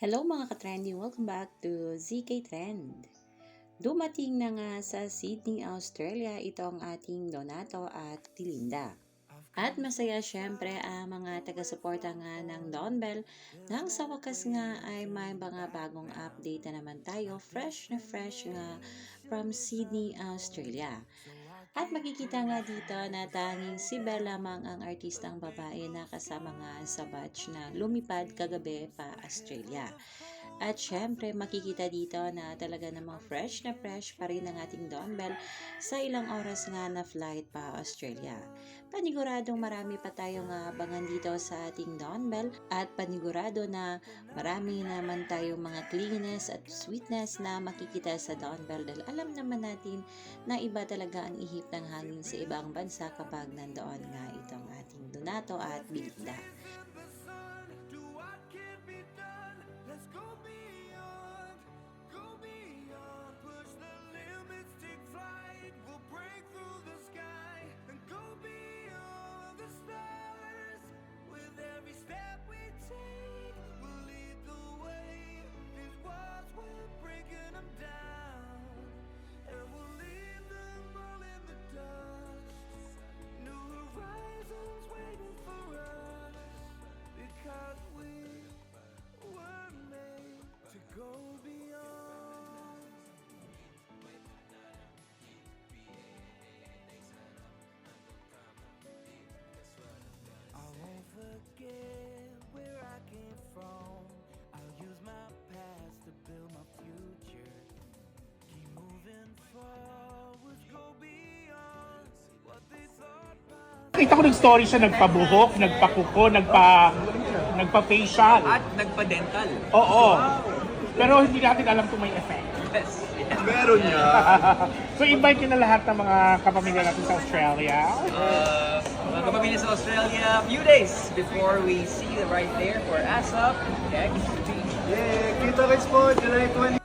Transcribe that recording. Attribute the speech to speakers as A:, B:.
A: Hello mga ka-trending! Welcome back to ZK Trend. Dumating na nga sa Sydney, Australia itong ating Donato at Tilinda. At masaya syempre ang mga taga-suporta nga ng Don Bell nang sa wakas nga ay may mga bagong update na naman tayo, fresh nga from Sydney, Australia. At makikita nga dito na tanging si Bell lamang ang artistang babae na kasama nga sa batch na lumipad kagabi pa Australia. At syempre makikita dito na talaga namang fresh pa rin ang ating Don Bell sa ilang oras nga na flight pa Australia. Paniguradong marami pa tayong abangan dito sa ating Don Bell at panigurado na marami naman tayong mga clinginess at sweetness na makikita sa Don Bell dahil alam naman natin na iba talaga ang ihip ng hangin sa ibang bansa kapag nandoon nga itong ating Donato at Belinda.
B: Kita ko nag-story siya, nagpabuhok, nagpakuko, nagpa-facial.
C: At nagpa-dental.
B: Oo. Pero hindi natin alam kung may effect.
C: Yes.
D: Meron niya.
B: So invite nyo na lahat ng mga kapamilya natin sa Australia.
C: Mga kapamilya sa Australia, few days before we see you right there for ASAP next week.
D: Yay! Kita guys po, July 20.